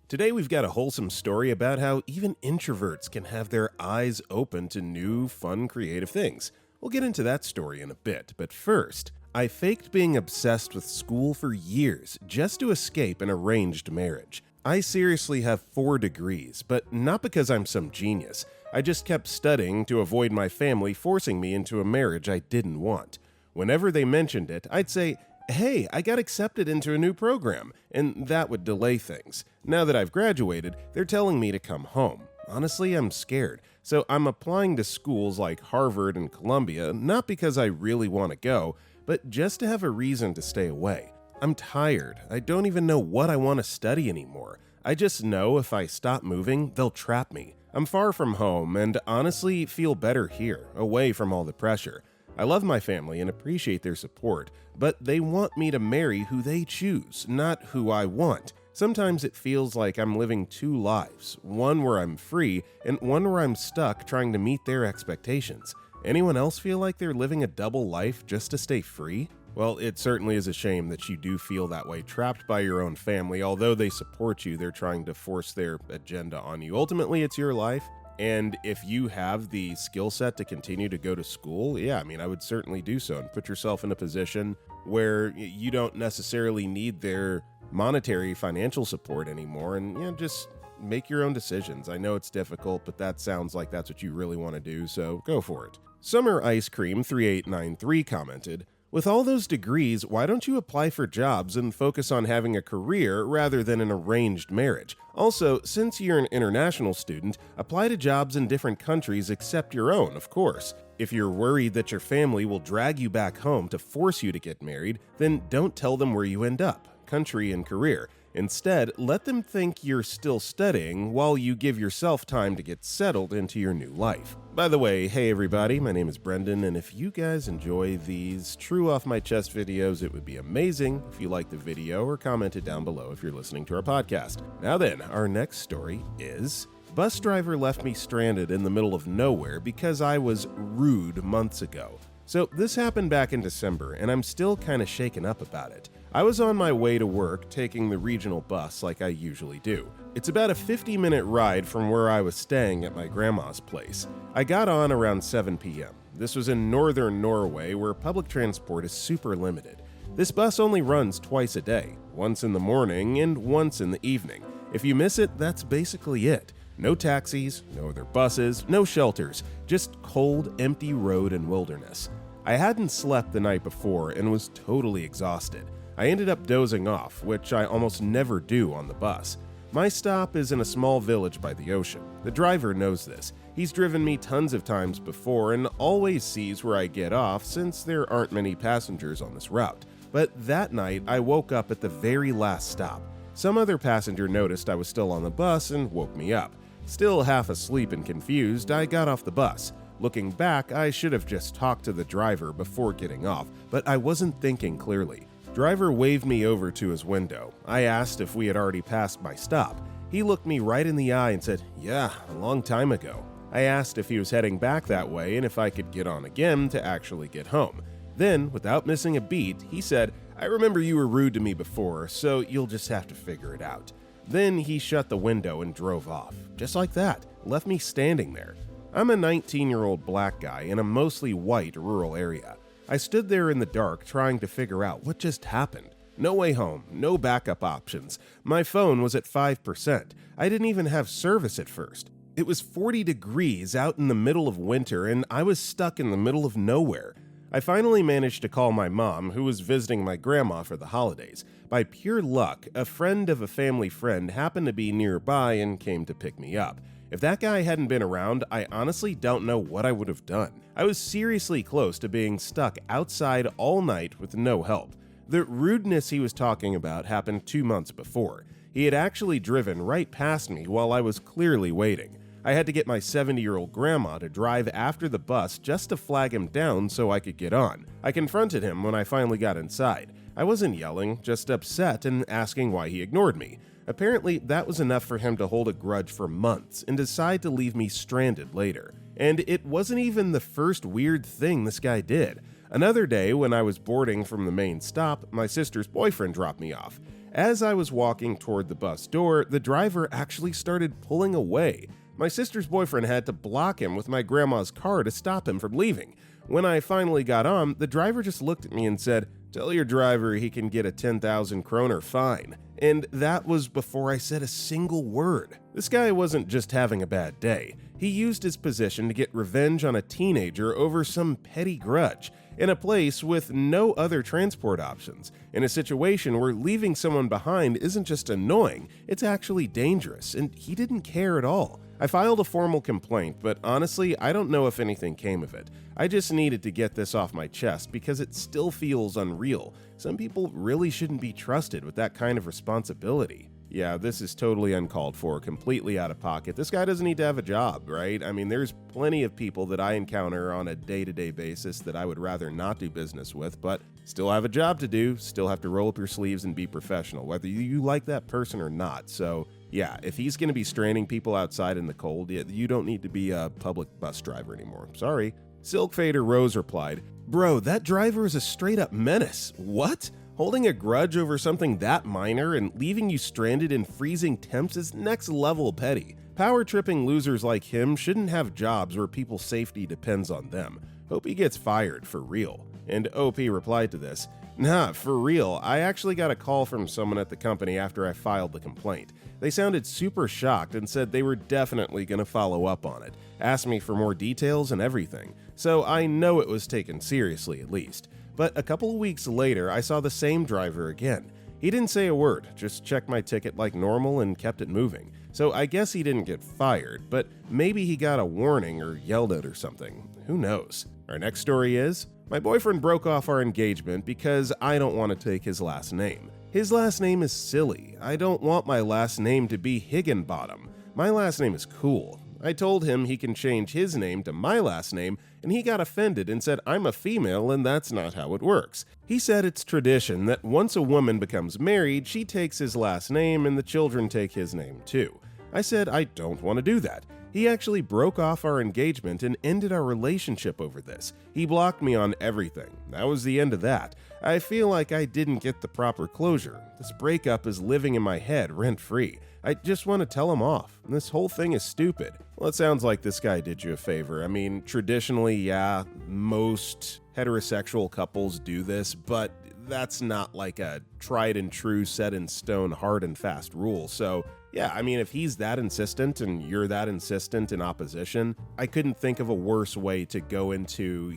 Today we've got a wholesome story about how even introverts can have their eyes open to new, fun, creative things. We'll get into that story in a bit, but first, I faked being obsessed with school for years just to escape an arranged marriage. I seriously have 4 degrees, but not because I'm some genius. I just kept studying to avoid my family forcing me into a marriage I didn't want. Whenever they mentioned it, I'd say, "Hey, I got accepted into a new program," and that would delay things. Now that I've graduated, they're telling me to come home. Honestly, I'm scared, so I'm applying to schools like Harvard and Columbia, not because I really want to go, but just to have a reason to stay away. I'm tired. I don't even know what I want to study anymore. I just know if I stop moving, they'll trap me. I'm far from home and honestly feel better here, away from all the pressure. I love my family and appreciate their support, but they want me to marry who they choose, not who I want. Sometimes it feels like I'm living 2 lives, one where I'm free and one where I'm stuck trying to meet their expectations. Anyone else feel like they're living a double life just to stay free? Well, it certainly is a shame that you do feel that way, trapped by your own family. Although they support you, they're trying to force their agenda on you. Ultimately, it's your life. And if you have the skill set to continue to go to school, I would certainly do so and put yourself in a position where you don't necessarily need their monetary financial support anymore, and just make your own decisions. I know it's difficult, but that sounds like that's what you really want to do, so go for it. Summer Ice Cream 3893 commented, "With all those degrees, why don't you apply for jobs and focus on having a career rather than an arranged marriage? Also, since you're an international student, apply to jobs in different countries except your own, of course. If you're worried that your family will drag you back home to force you to get married, then don't tell them where you end up, country and career. Instead, let them think you're still studying while you give yourself time to get settled into your new life." By the way, hey everybody, my name is Brendan, and if you guys enjoy these true off my chest videos, it would be amazing if you liked the video or commented down below if you're listening to our podcast. Now then, our next story is: bus driver left me stranded in the middle of nowhere because I was rude months ago. So this happened back in December, and I'm still kind of shaken up about it. I was on my way to work taking the regional bus like I usually do. It's about a 50-minute ride from where I was staying at my grandma's place. I got on around 7 p.m. This was in northern Norway, where public transport is super limited. This bus only runs twice a day, once in the morning and once in the evening. If you miss it, that's basically it. No taxis, no other buses, no shelters, just cold, empty road and wilderness. I hadn't slept the night before and was totally exhausted. I ended up dozing off, which I almost never do on the bus. My stop is in a small village by the ocean. The driver knows this. He's driven me tons of times before and always sees where I get off since there aren't many passengers on this route. But that night, I woke up at the very last stop. Some other passenger noticed I was still on the bus and woke me up. Still half asleep and confused, I got off the bus. Looking back, I should have just talked to the driver before getting off, but I wasn't thinking clearly. Driver waved me over to his window. I asked if we had already passed my stop. He looked me right in the eye and said, "Yeah, a long time ago." I asked if he was heading back that way and if I could get on again to actually get home. Then, without missing a beat, he said, "I remember you were rude to me before, so you'll just have to figure it out." Then he shut the window and drove off. Just like that, left me standing there. I'm a 19-year-old black guy in a mostly white rural area. I stood there in the dark trying to figure out what just happened. No way home, no backup options. My phone was at 5%. I didn't even have service at first. It was 40 degrees out in the middle of winter and I was stuck in the middle of nowhere. I finally managed to call my mom, who was visiting my grandma for the holidays. By pure luck, a friend of a family friend happened to be nearby and came to pick me up. If that guy hadn't been around, I honestly don't know what I would have done. I was seriously close to being stuck outside all night with no help. The rudeness he was talking about happened 2 months before. He had actually driven right past me while I was clearly waiting. I had to get my 70-year-old grandma to drive after the bus just to flag him down so I could get on. I confronted him when I finally got inside. I wasn't yelling, just upset and asking why he ignored me. Apparently, that was enough for him to hold a grudge for months and decide to leave me stranded later. And it wasn't even the first weird thing this guy did. Another day, when I was boarding from the main stop, my sister's boyfriend dropped me off. As I was walking toward the bus door, the driver actually started pulling away. My sister's boyfriend had to block him with my grandma's car to stop him from leaving. When I finally got on, the driver just looked at me and said, "Tell your driver he can get a 10,000 kroner fine." And that was before I said a single word. This guy wasn't just having a bad day. He used his position to get revenge on a teenager over some petty grudge, in a place with no other transport options, in a situation where leaving someone behind isn't just annoying, it's actually dangerous, and he didn't care at all. I filed a formal complaint, but honestly, I don't know if anything came of it. I just needed to get this off my chest because it still feels unreal. Some people really shouldn't be trusted with that kind of responsibility. Yeah, this is totally uncalled for, completely out of pocket. This guy doesn't need to have a job, right? I mean, there's plenty of people that I encounter on a day-to-day basis that I would rather not do business with, but still have a job to do, still have to roll up your sleeves and be professional, whether you like that person or not. So, yeah, if he's going to be stranding people outside in the cold, you don't need to be a public bus driver anymore. Sorry. Silk Fader Rose replied, "Bro, that driver is a straight-up menace. What? Holding a grudge over something that minor and leaving you stranded in freezing temps is next level petty. Power-tripping losers like him shouldn't have jobs where people's safety depends on them. Hope he gets fired for real." And OP replied to this, "Nah, for real, I actually got a call from someone at the company after I filed the complaint. They sounded super shocked and said they were definitely going to follow up on it, asked me for more details and everything, so I know it was taken seriously at least. But a couple of weeks later, I saw the same driver again. He didn't say a word, just checked my ticket like normal and kept it moving. So I guess he didn't get fired, but maybe he got a warning or yelled at or something. Who knows?" Our next story is, "My boyfriend broke off our engagement because I don't want to take his last name. His last name is silly. I don't want my last name to be Higginbottom. My last name is cool. I told him he can change his name to my last name, and he got offended and said I'm a female and that's not how it works. He said it's tradition that once a woman becomes married, she takes his last name and the children take his name too. I said I don't want to do that. He actually broke off our engagement and ended our relationship over this. He blocked me on everything. That was the end of that. I feel like I didn't get the proper closure. This breakup is living in my head rent-free. I just want to tell him off. This whole thing is stupid." Well, it sounds like this guy did you a favor. I mean, traditionally, yeah, most heterosexual couples do this, but that's not like a tried and true, set in stone, hard and fast rule. So, yeah, I mean, if he's that insistent and you're that insistent in opposition, I couldn't think of a worse way to go into,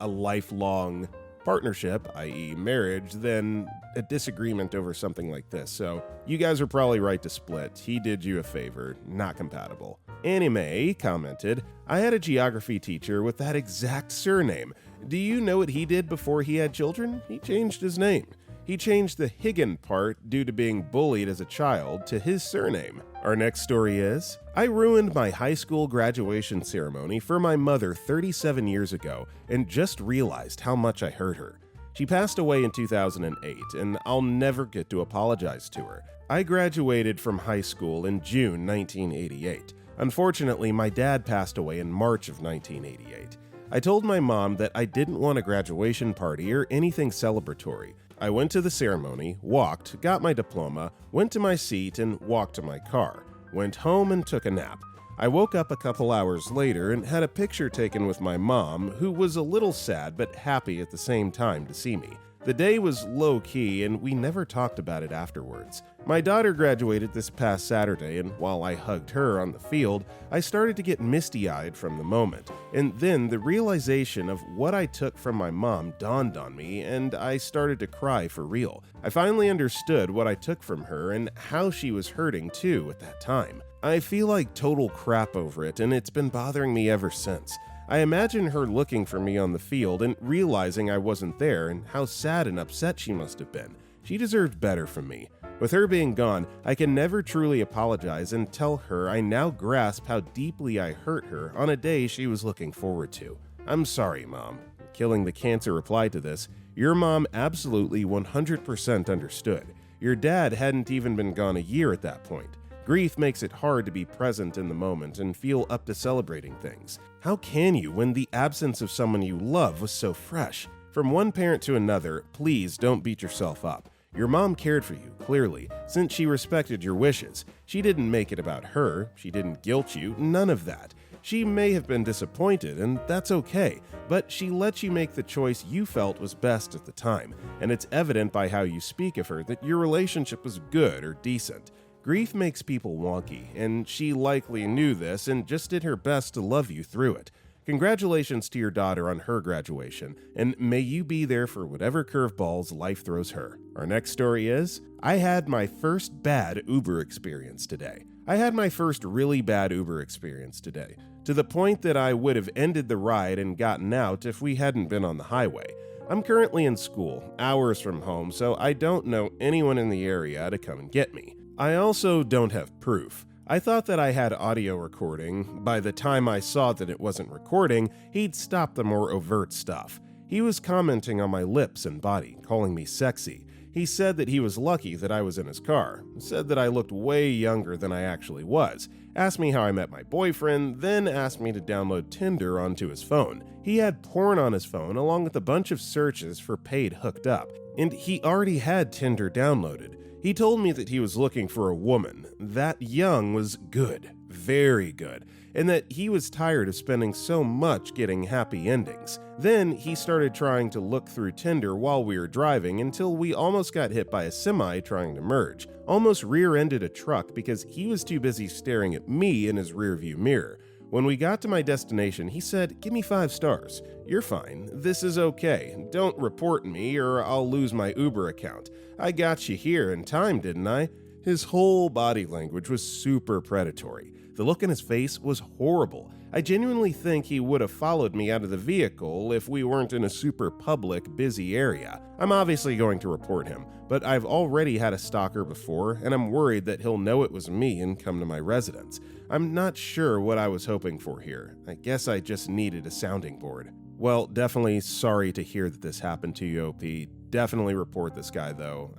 a lifelong partnership, i.e. marriage, than a disagreement over something like this. So you guys are probably right to split. He did you a favor. Not compatible. Anime commented, "I had a geography teacher with that exact surname. Do you know what he did before he had children? He changed his name. He changed the Higgin part due to being bullied as a child to his surname." Our next story is, "I ruined my high school graduation ceremony for my mother 37 years ago and just realized how much I hurt her. She passed away in 2008 and I'll never get to apologize to her. I graduated from high school in June 1988. Unfortunately, my dad passed away in March of 1988. I told my mom that I didn't want a graduation party or anything celebratory. I went to the ceremony, walked, got my diploma, went to my seat and walked to my car, went home and took a nap. I woke up a couple hours later and had a picture taken with my mom, who was a little sad but happy at the same time to see me. The day was low-key and we never talked about it afterwards. My daughter graduated this past Saturday, and while I hugged her on the field, I started to get misty-eyed from the moment. And then the realization of what I took from my mom dawned on me, and I started to cry for real. I finally understood what I took from her and how she was hurting too at that time. I feel like total crap over it, and it's been bothering me ever since. I imagine her looking for me on the field and realizing I wasn't there, and how sad and upset she must have been. She deserved better from me. With her being gone, I can never truly apologize and tell her I now grasp how deeply I hurt her on a day she was looking forward to. I'm sorry, Mom." Killing the Cancer replied to this, "Your mom absolutely 100% understood. Your dad hadn't even been gone a year at that point. Grief makes it hard to be present in the moment and feel up to celebrating things. How can you when the absence of someone you love was so fresh? From one parent to another, please don't beat yourself up. Your mom cared for you, clearly, since she respected your wishes. She didn't make it about her, she didn't guilt you, none of that. She may have been disappointed, and that's okay, but she let you make the choice you felt was best at the time, and it's evident by how you speak of her that your relationship was good or decent. Grief makes people wonky, and she likely knew this and just did her best to love you through it. Congratulations to your daughter on her graduation, and may you be there for whatever curveballs life throws her. Our next story is, I had my first bad Uber experience today. I had my first really bad Uber experience today, to the point that I would have ended the ride and gotten out if we hadn't been on the highway. I'm currently in school, hours from home, so I don't know anyone in the area to come and get me. I also don't have proof. I thought that I had audio recording. By the time I saw that it wasn't recording, he'd stopped the more overt stuff. He was commenting on my lips and body, calling me sexy. He said that he was lucky that I was in his car, said that I looked way younger than I actually was, asked me how I met my boyfriend, then asked me to download Tinder onto his phone. He had porn on his phone along with a bunch of searches for paid hooked up, and he already had Tinder downloaded. He told me that he was looking for a woman. That young was good, very good, and that he was tired of spending so much getting happy endings. Then he started trying to look through Tinder while we were driving until we almost got hit by a semi trying to merge. Almost rear-ended a truck because he was too busy staring at me in his rearview mirror. When we got to my destination, he said, "Give me 5 stars. You're fine. This is okay. Don't report me or I'll lose my Uber account. I got you here in time, didn't I?" His whole body language was super predatory. The look in his face was horrible. I genuinely think he would have followed me out of the vehicle if we weren't in a super public, busy area. I'm obviously going to report him, but I've already had a stalker before, and I'm worried that he'll know it was me and come to my residence. I'm not sure what I was hoping for here. I guess I just needed a sounding board. Well, definitely sorry to hear that this happened to you, OP. Definitely report this guy, though.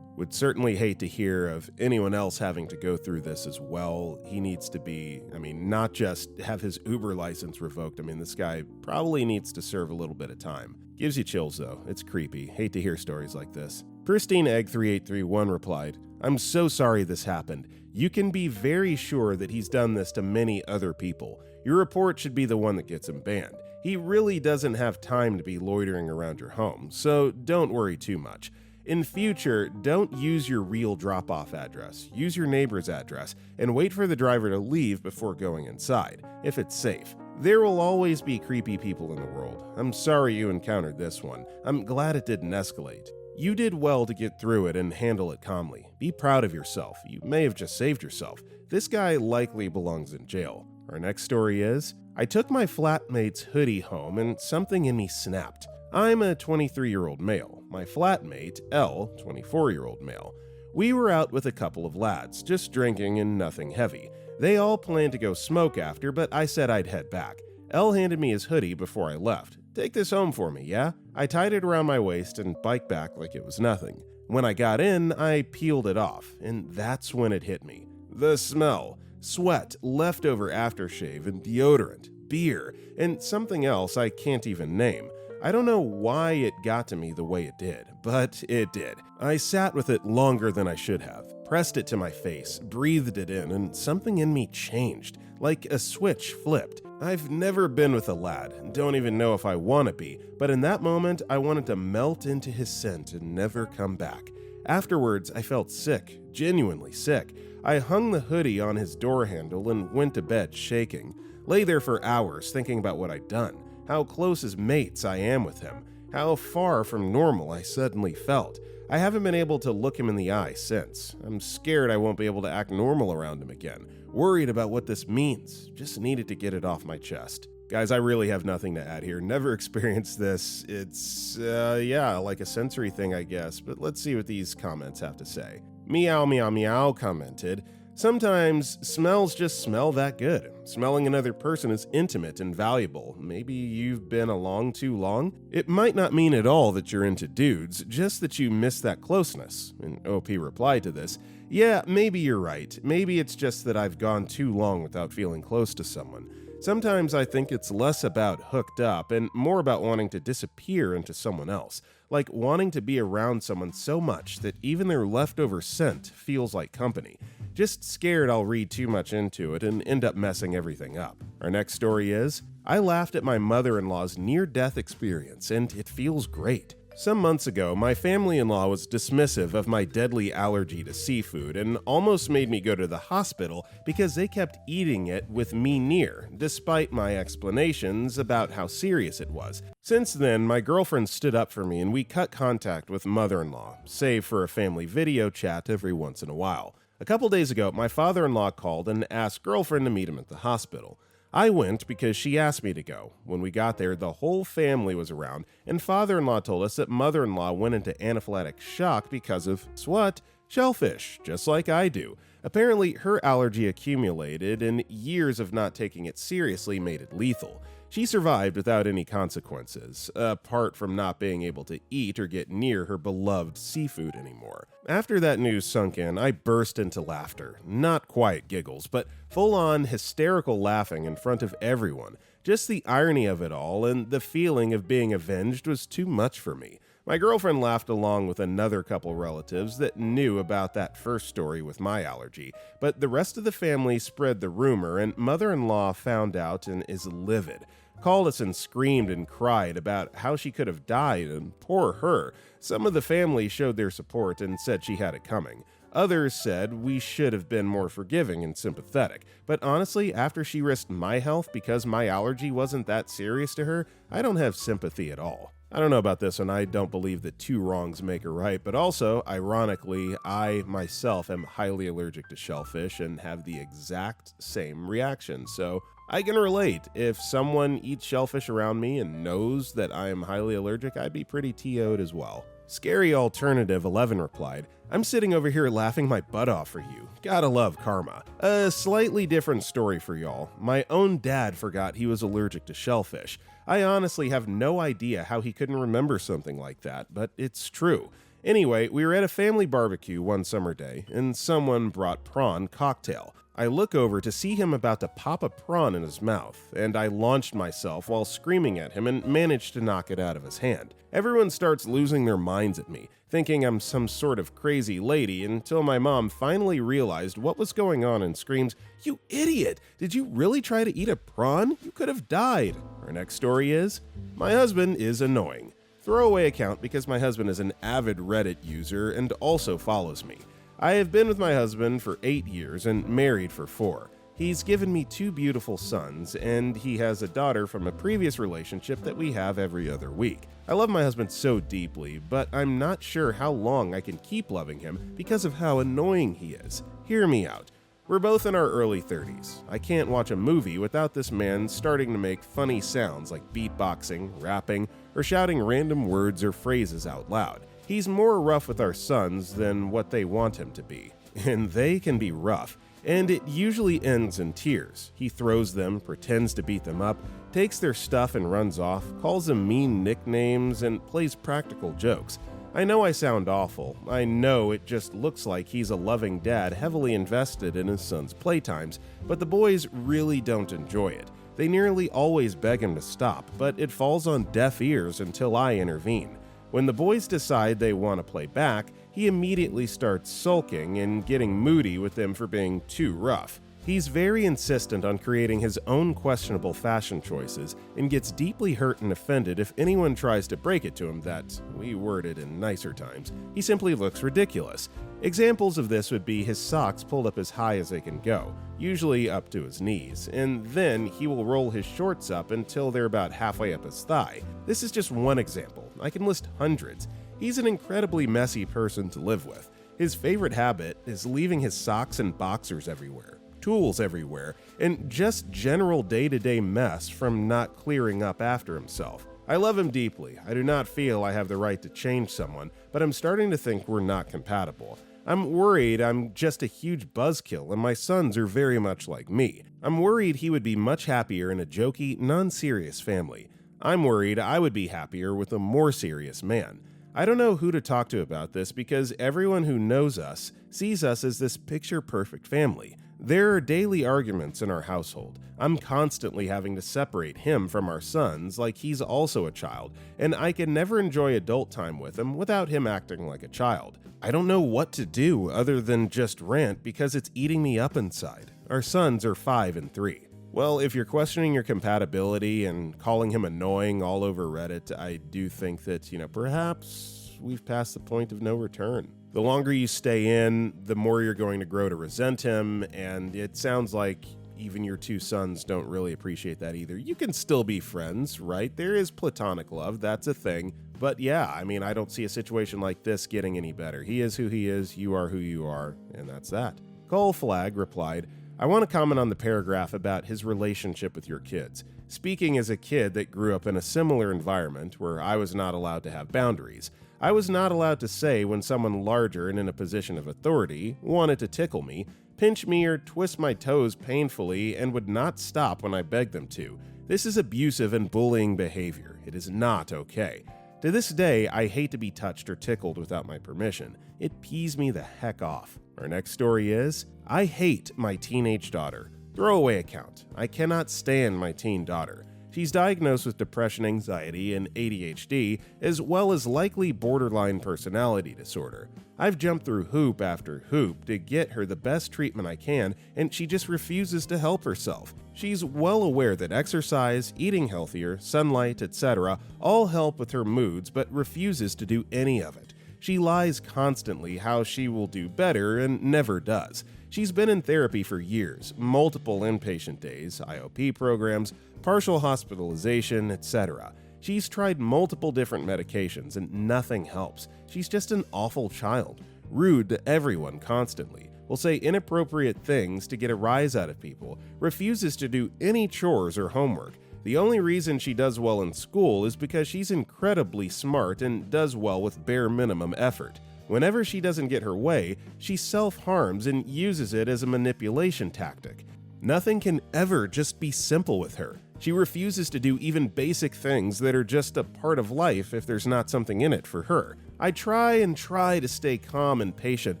Would certainly hate to hear of anyone else having to go through this as well. He needs to be, not just have his Uber license revoked. This guy probably needs to serve a little bit of time. Gives you chills, though. It's creepy. Hate to hear stories like this. Pristine Egg 3831 replied, "I'm so sorry this happened. You can be very sure that he's done this to many other people. Your report should be the one that gets him banned. He really doesn't have time to be loitering around your home, so don't worry too much. In future, don't use your real drop-off address. Use your neighbor's address, and wait for the driver to leave before going inside, if it's safe. There will always be creepy people in the world. I'm sorry you encountered this one. I'm glad it didn't escalate. You did well to get through it and handle it calmly. Be proud of yourself. You may have just saved yourself. This guy likely belongs in jail." Our next story is, I took my flatmate's hoodie home and something in me snapped. I'm a 23-year-old male. My flatmate, L, 24-year-old male. We were out with a couple of lads, just drinking and nothing heavy. They all planned to go smoke after, but I said I'd head back. L handed me his hoodie before I left. "Take this home for me, yeah?" I tied it around my waist and biked back like it was nothing. When I got in, I peeled it off, and that's when it hit me. The smell. Sweat, leftover aftershave, and deodorant, beer, and something else I can't even name. I don't know why it got to me the way it did, but it did. I sat with it longer than I should have, pressed it to my face, breathed it in, and something in me changed, like a switch flipped. I've never been with a lad, don't even know if I want to be, but in that moment, I wanted to melt into his scent and never come back. Afterwards, I felt sick, genuinely sick. I hung the hoodie on his door handle and went to bed shaking. Lay there for hours thinking about what I'd done, how close as mates I am with him, how far from normal I suddenly felt. I haven't been able to look him in the eye since. I'm scared I won't be able to act normal around him again. Worried about what this means. Just needed to get it off my chest. Guys, I really have nothing to add here. Never experienced this. It's, like a sensory thing, I guess. But let's see what these comments have to say. Meow Meow Meow commented, "Sometimes smells just smell that good. Smelling another person is intimate and valuable. Maybe you've been along too long? It might not mean at all that you're into dudes, just that you miss that closeness." And OP replied to this, "Yeah, maybe you're right. Maybe it's just that I've gone too long without feeling close to someone. Sometimes I think it's less about hooked up and more about wanting to disappear into someone else. like wanting to be around someone so much that even their leftover scent feels like company. Just scared I'll read too much into it and end up messing everything up. Our next story is, I laughed at my mother-in-law's near-death experience, and it feels great. Some months ago, my family-in-law was dismissive of my deadly allergy to seafood and almost made me go to the hospital because they kept eating it with me near, despite my explanations about how serious it was. Since then, my girlfriend stood up for me and we cut contact with mother-in-law, save for a family video chat every once in a while. A couple days ago, my father-in-law called and asked girlfriend to meet him at the hospital. I went because she asked me to go. When we got there, the whole family was around, and father-in-law told us that mother-in-law went into anaphylactic shock because of, what? Shellfish, just like I do. Apparently, her allergy accumulated, and years of not taking it seriously made it lethal. She survived without any consequences, apart from not being able to eat or get near her beloved seafood anymore. After that news sunk in, I burst into laughter. Not quite giggles, but full-on hysterical laughing in front of everyone. Just the irony of it all and the feeling of being avenged was too much for me. My girlfriend laughed along with another couple relatives that knew about that first story with my allergy, but the rest of the family spread the rumor, and mother-in-law found out and is livid. Called us and screamed and cried about how she could have died, and poor her. Some of the family showed their support and said she had it coming. Others said we should have been more forgiving and sympathetic, but honestly, after she risked my health because my allergy wasn't that serious to her, I don't have sympathy at all. I don't know about this, and I don't believe that two wrongs make a right, but also, ironically, I myself am highly allergic to shellfish and have the exact same reaction, so I can relate. If someone eats shellfish around me and knows that I am highly allergic, I'd be pretty TO'd as well. Scary Alternative 11 replied, I'm sitting over here laughing my butt off for you. Gotta love karma. A slightly different story for y'all. My own dad forgot he was allergic to shellfish. I honestly have no idea how he couldn't remember something like that, but it's true. Anyway, we were at a family barbecue one summer day, and someone brought prawn cocktail. I look over to see him about to pop a prawn in his mouth, and I launched myself while screaming at him and managed to knock it out of his hand. Everyone starts losing their minds at me, thinking I'm some sort of crazy lady, until my mom finally realized what was going on and screams, "You idiot! Did you really try to eat a prawn? You could have died." Our next story is, my husband is annoying. Throwaway account because my husband is an avid Reddit user and also follows me. I have been with my husband for 8 years and married for 4. He's given me 2 beautiful sons, and he has a daughter from a previous relationship that we have every other week. I love my husband so deeply, but I'm not sure how long I can keep loving him because of how annoying he is. Hear me out. We're both in our early 30s. I can't watch a movie without this man starting to make funny sounds like beatboxing, rapping, or shouting random words or phrases out loud. He's more rough with our sons than what they want him to be, and they can be rough, and it usually ends in tears. He throws them, pretends to beat them up, takes their stuff and runs off, calls them mean nicknames, and plays practical jokes. I know I sound awful. I know it just looks like he's a loving dad heavily invested in his son's playtimes, but the boys really don't enjoy it. They nearly always beg him to stop, but it falls on deaf ears until I intervene. When the boys decide they want to play back, he immediately starts sulking and getting moody with them for being too rough. He's very insistent on creating his own questionable fashion choices and gets deeply hurt and offended if anyone tries to break it to him that, we word it in nicer times, he simply looks ridiculous. Examples of this would be his socks pulled up as high as they can go, usually up to his knees, and then he will roll his shorts up until they're about halfway up his thigh. This is just one example. I can list hundreds. He's an incredibly messy person to live with. His favorite habit is leaving his socks and boxers everywhere, tools everywhere, and just general day-to-day mess from not clearing up after himself. I love him deeply. I do not feel I have the right to change someone, but I'm starting to think we're not compatible. I'm worried I'm just a huge buzzkill and my sons are very much like me. I'm worried he would be much happier in a jokey, non-serious family. I'm worried I would be happier with a more serious man. I don't know who to talk to about this because everyone who knows us sees us as this picture-perfect family. There are daily arguments in our household. I'm constantly having to separate him from our sons like he's also a child, and I can never enjoy adult time with him without him acting like a child. I don't know what to do other than just rant because it's eating me up inside. Our sons are 5 and 3. Well, if you're questioning your compatibility and calling him annoying all over Reddit, I do think that, perhaps we've passed the point of no return. The longer you stay in, the more you're going to grow to resent him, and it sounds like even your 2 sons don't really appreciate that either. You can still be friends, right? There is platonic love, that's a thing. But yeah, I don't see a situation like this getting any better. He is who he is, you are who you are, and that's that. Cole Flag replied, I want to comment on the paragraph about his relationship with your kids. Speaking as a kid that grew up in a similar environment where I was not allowed to have boundaries, I was not allowed to say when someone larger and in a position of authority wanted to tickle me, pinch me, or twist my toes painfully and would not stop when I begged them to. This is abusive and bullying behavior. It is not okay. To this day, I hate to be touched or tickled without my permission. It pees me the heck off. Our next story is, I hate my teenage daughter. Throwaway account. I cannot stand my teen daughter. She's diagnosed with depression, anxiety, and ADHD, as well as likely borderline personality disorder. I've jumped through hoop after hoop to get her the best treatment I can, and she just refuses to help herself. She's well aware that exercise, eating healthier, sunlight, etc. all help with her moods, but refuses to do any of it. She lies constantly how she will do better and never does. She's been in therapy for years, multiple inpatient days, IOP programs, partial hospitalization, etc. She's tried multiple different medications and nothing helps. She's just an awful child, rude to everyone constantly, will say inappropriate things to get a rise out of people, refuses to do any chores or homework. The only reason she does well in school is because she's incredibly smart and does well with bare minimum effort. Whenever she doesn't get her way, she self-harms and uses it as a manipulation tactic. Nothing can ever just be simple with her. She refuses to do even basic things that are just a part of life if there's not something in it for her. I try to stay calm and patient,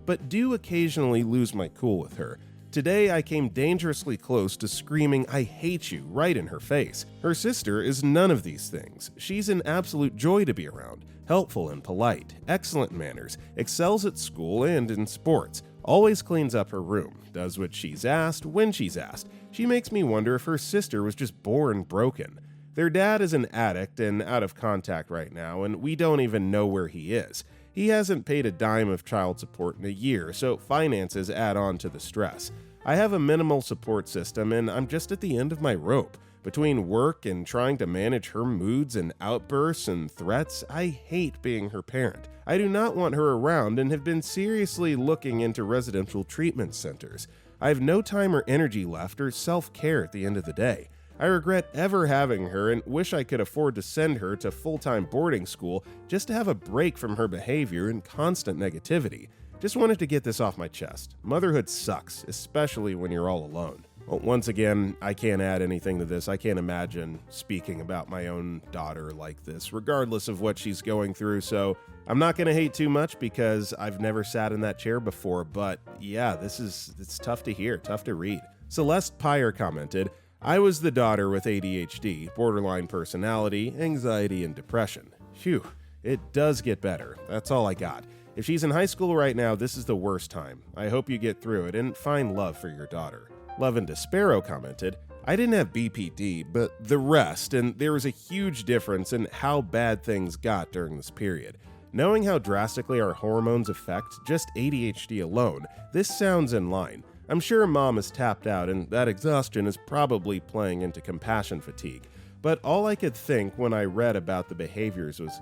but do occasionally lose my cool with her. Today, I came dangerously close to screaming, "I hate you," right in her face. Her sister is none of these things. She's an absolute joy to be around, helpful and polite, excellent manners, excels at school and in sports, always cleans up her room, does what she's asked when she's asked. She makes me wonder if her sister was just born broken. Their dad is an addict and out of contact right now, and we don't even know where he is. He hasn't paid a dime of child support in a year, so finances add on to the stress. I have a minimal support system, and I'm just at the end of my rope. Between work and trying to manage her moods and outbursts and threats, I hate being her parent. I do not want her around and have been seriously looking into residential treatment centers. I have no time or energy left or self-care at the end of the day. I regret ever having her and wish I could afford to send her to full-time boarding school just to have a break from her behavior and constant negativity. Just wanted to get this off my chest. Motherhood sucks, especially when you're all alone. Well, once again, I can't add anything to this. I can't imagine speaking about my own daughter like this, regardless of what she's going through, so I'm not going to hate too much because I've never sat in that chair before, but yeah, it's tough to hear, tough to read. Celeste Pyre commented, I was the daughter with ADHD, borderline personality, anxiety, and depression. Phew, it does get better. That's all I got. If she's in high school right now, this is the worst time. I hope you get through it and find love for your daughter. Love and Despero commented, I didn't have BPD, but the rest, and there was a huge difference in how bad things got during this period. Knowing how drastically our hormones affect just ADHD alone, this sounds in line. I'm sure mom is tapped out and that exhaustion is probably playing into compassion fatigue. But all I could think when I read about the behaviors was,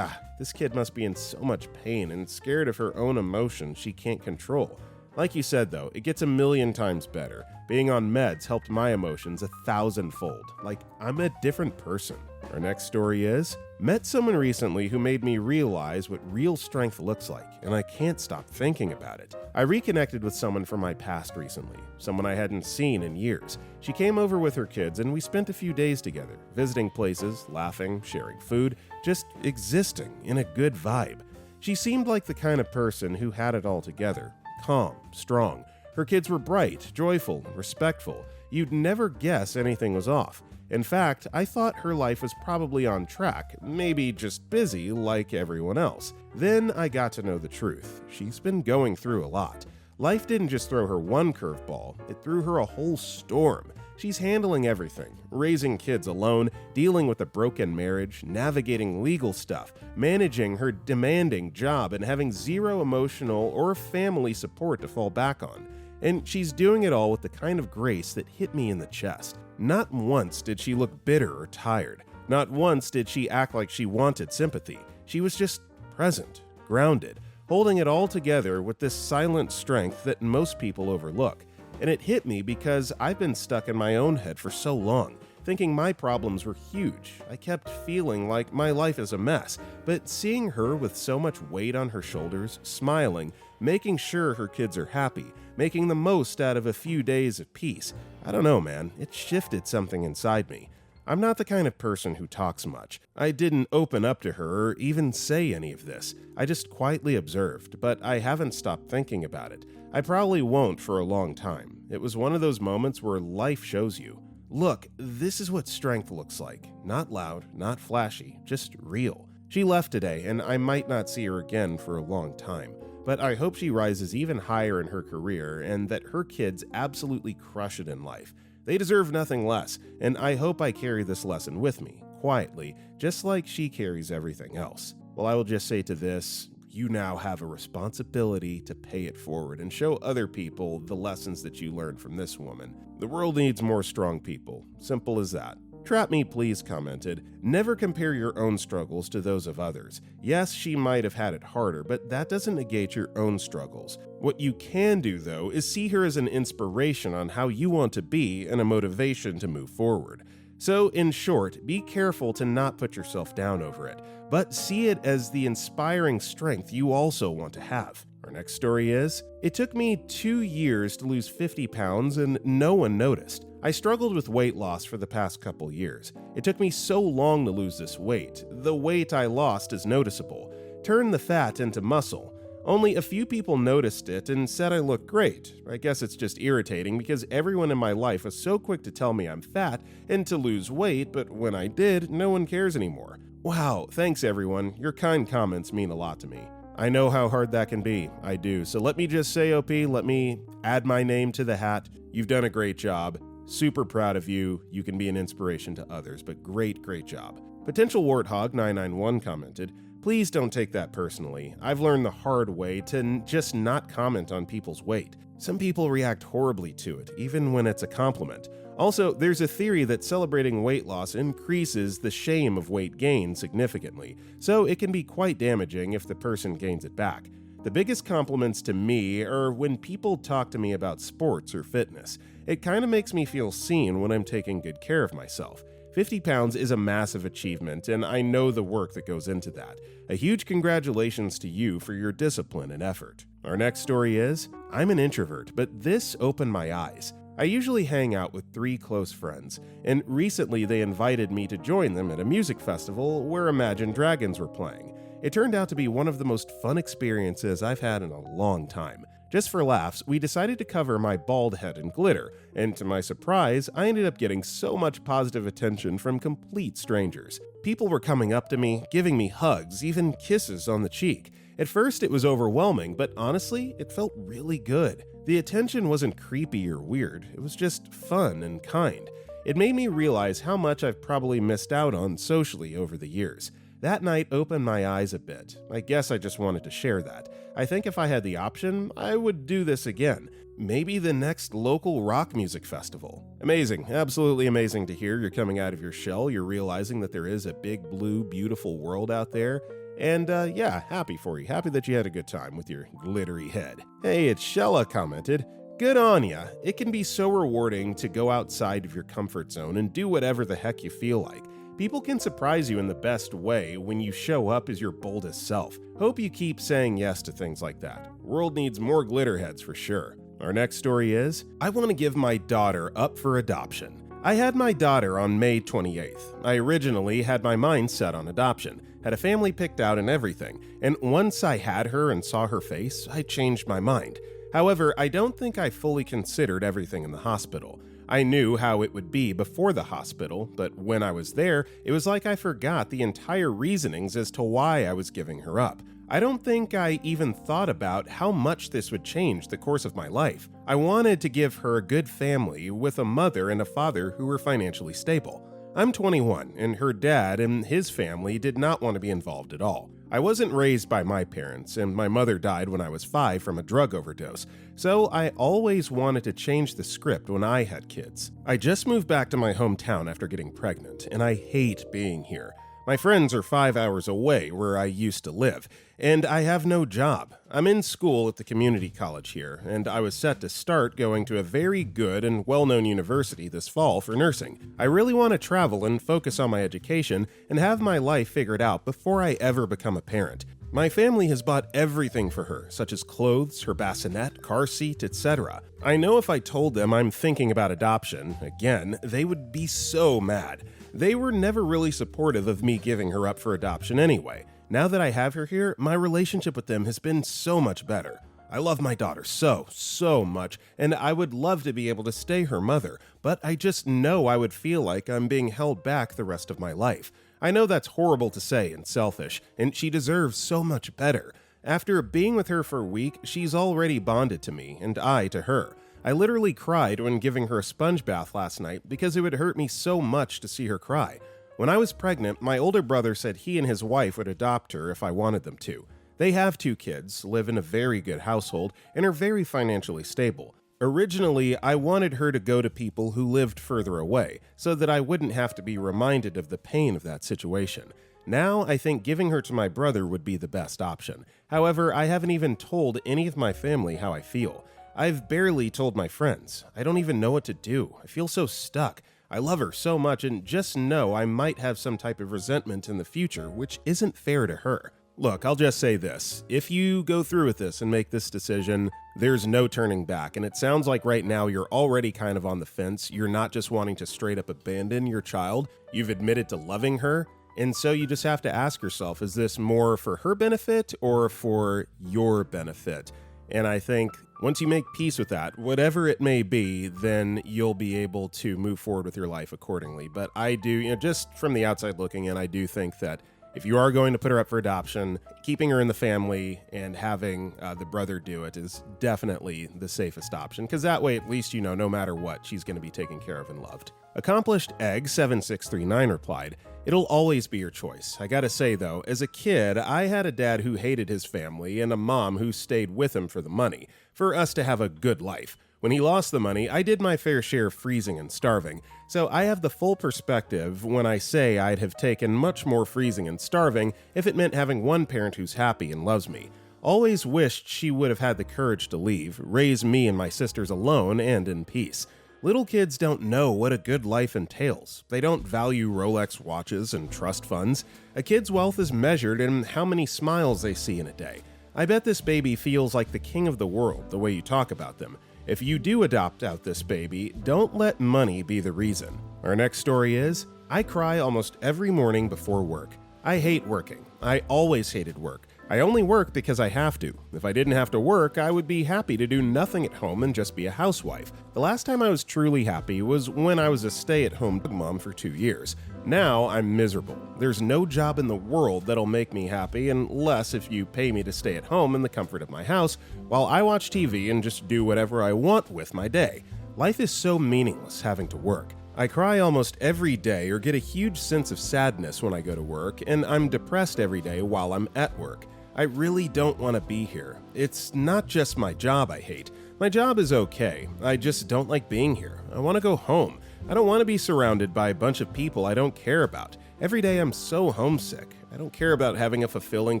this kid must be in so much pain and scared of her own emotions she can't control. Like you said though, it gets a million times better. Being on meds helped my emotions 1,000-fold. Like, I'm a different person. Our next story is, met someone recently who made me realize what real strength looks like, and I can't stop thinking about it. I reconnected with someone from my past recently, someone I hadn't seen in years. She came over with her kids and we spent a few days together, visiting places, laughing, sharing food, just existing in a good vibe. She seemed like the kind of person who had it all together, calm, strong. Her kids were bright, joyful, and respectful. You'd never guess anything was off. In fact, I thought her life was probably on track, maybe just busy like everyone else. Then I got to know the truth. She's been going through a lot. Life didn't just throw her one curveball, it threw her a whole storm. She's handling everything, raising kids alone, dealing with a broken marriage, navigating legal stuff, managing her demanding job, and having zero emotional or family support to fall back on. And she's doing it all with the kind of grace that hit me in the chest. Not once did she look bitter or tired. Not once did she act like she wanted sympathy. She was just present, grounded, holding it all together with this silent strength that most people overlook. And it hit me because I've been stuck in my own head for so long, thinking my problems were huge. I kept feeling like my life is a mess, but seeing her with so much weight on her shoulders, smiling, making sure her kids are happy, making the most out of a few days of peace, I don't know, man, it shifted something inside me. I'm not the kind of person who talks much. I didn't open up to her or even say any of this. I just quietly observed, but I haven't stopped thinking about it. I probably won't for a long time. It was one of those moments where life shows you, look, this is what strength looks like. Not loud, not flashy, just real. She left today, and I might not see her again for a long time. But I hope she rises even higher in her career and that her kids absolutely crush it in life. They deserve nothing less, and I hope I carry this lesson with me, quietly, just like she carries everything else. Well, I will just say to this, you now have a responsibility to pay it forward and show other people the lessons that you learned from this woman. The world needs more strong people. Simple as that. Trap Me Please commented, never compare your own struggles to those of others. Yes, she might have had it harder, but that doesn't negate your own struggles. What you can do, though, is see her as an inspiration on how you want to be and a motivation to move forward. So, in short, be careful to not put yourself down over it, but see it as the inspiring strength you also want to have. Our next story is, it took me 2 years to lose 50 pounds and no one noticed. I struggled with weight loss for the past couple years. It took me so long to lose this weight. The weight I lost is noticeable. Turn the fat into muscle. Only a few people noticed it and said I looked great. I guess it's just irritating because everyone in my life was so quick to tell me I'm fat and to lose weight, but when I did, no one cares anymore. Wow, thanks everyone. Your kind comments mean a lot to me. I know how hard that can be. I do. So let me just say, OP, let me add my name to the hat. You've done a great job. Super proud of you. You can be an inspiration to others, but great job. Potential Warthog 991 commented, please don't take that personally. I've learned the hard way to just not comment on people's weight. Some people react horribly to it, even when it's a compliment. Also, there's a theory that celebrating weight loss increases the shame of weight gain significantly, so it can be quite damaging if the person gains it back. The biggest compliments to me are when people talk to me about sports or fitness. It kind of makes me feel seen when I'm taking good care of myself. 50 pounds is a massive achievement, and I know the work that goes into that. A huge congratulations to you for your discipline and effort. Our next story is, I'm an introvert, but this opened my eyes. I usually hang out with 3 close friends, and recently they invited me to join them at a music festival where Imagine Dragons were playing. It turned out to be one of the most fun experiences I've had in a long time. Just for laughs, we decided to cover my bald head in glitter, and to my surprise, I ended up getting so much positive attention from complete strangers. People were coming up to me, giving me hugs, even kisses on the cheek. At first it was overwhelming, but honestly, it felt really good. The attention wasn't creepy or weird, it was just fun and kind. It made me realize how much I've probably missed out on socially over the years. That night opened my eyes a bit. I guess I just wanted to share that. I think if I had the option, I would do this again. Maybe the next local rock music festival. Amazing, absolutely amazing to hear you're coming out of your shell, you're realizing that there is a big, blue, beautiful world out there. And yeah, happy for you. Happy that you had a good time with your glittery head. Hey, it's Shella commented. Good on ya. It can be so rewarding to go outside of your comfort zone and do whatever the heck you feel like. People can surprise you in the best way when you show up as your boldest self. Hope you keep saying yes to things like that. World needs more glitterheads for sure. Our next story is, I want to give my daughter up for adoption. I had my daughter on May 28th. I originally had my mind set on adoption, had a family picked out and everything, and once I had her and saw her face, I changed my mind. However, I don't think I fully considered everything in the hospital. I knew how it would be before the hospital, but when I was there, it was like I forgot the entire reasonings as to why I was giving her up. I don't think I even thought about how much this would change the course of my life. I wanted to give her a good family with a mother and a father who were financially stable. I'm 21, and her dad and his family did not want to be involved at all. I wasn't raised by my parents, and my mother died when I was 5 from a drug overdose, so I always wanted to change the script when I had kids. I just moved back to my hometown after getting pregnant, and I hate being here. My friends are 5 hours away where I used to live, and I have no job. I'm in school at the community college here, and I was set to start going to a very good and well-known university this fall for nursing. I really want to travel and focus on my education and have my life figured out before I ever become a parent. My family has bought everything for her, such as clothes, her bassinet, car seat, etc. I know if I told them I'm thinking about adoption, again, they would be so mad. They were never really supportive of me giving her up for adoption anyway. Now that I have her here, my relationship with them has been so much better. I love my daughter so much, and I would love to be able to stay her mother, but I just know I would feel like I'm being held back the rest of my life. I know that's horrible to say and selfish, and she deserves so much better. After being with her for a week, she's already bonded to me, and I to her. I literally cried when giving her a sponge bath last night because it would hurt me so much to see her cry. When I was pregnant, my older brother said he and his wife would adopt her if I wanted them to. They have 2 kids, live in a very good household, and are very financially stable. Originally, I wanted her to go to people who lived further away, so that I wouldn't have to be reminded of the pain of that situation. Now, I think giving her to my brother would be the best option. However, I haven't even told any of my family how I feel. I've barely told my friends. I don't even know what to do. I feel so stuck. I love her so much and just know I might have some type of resentment in the future, which isn't fair to her. Look, I'll just say this. If you go through with this and make this decision, there's no turning back. And it sounds like right now you're already kind of on the fence. You're not just wanting to straight up abandon your child. You've admitted to loving her. And so you just have to ask yourself, is this more for her benefit or for your benefit? And I think once you make peace with that, whatever it may be, then you'll be able to move forward with your life accordingly. But I do, just from the outside looking in, I do think that if you are going to put her up for adoption, keeping her in the family and having the brother do it is definitely the safest option, because that way at least you know no matter what, she's going to be taken care of and loved. Accomplished Egg 7639 replied, "It'll always be your choice. I gotta say though, as a kid, I had a dad who hated his family and a mom who stayed with him for the money, for us to have a good life. When he lost the money, I did my fair share of freezing and starving, so I have the full perspective when I say I'd have taken much more freezing and starving if it meant having one parent who's happy and loves me. Always wished she would have had the courage to leave, raise me and my sisters alone and in peace. Little kids don't know what a good life entails. They don't value Rolex watches and trust funds. A kid's wealth is measured in how many smiles they see in a day. I bet this baby feels like the king of the world the way you talk about them. If you do adopt out this baby, don't let money be the reason." Our next story is, I cry almost every morning before work. I hate working. I always hated work. I only work because I have to. If I didn't have to work, I would be happy to do nothing at home and just be a housewife. The last time I was truly happy was when I was a stay-at-home mom for 2 years. Now I'm miserable. There's no job in the world that'll make me happy unless if you pay me to stay at home in the comfort of my house while I watch TV and just do whatever I want with my day. Life is so meaningless having to work. I cry almost every day or get a huge sense of sadness when I go to work, and I'm depressed every day while I'm at work. I really don't want to be here. It's not just my job I hate. My job is okay. I just don't like being here. I want to go home. I don't want to be surrounded by a bunch of people I don't care about. Every day I'm so homesick. I don't care about having a fulfilling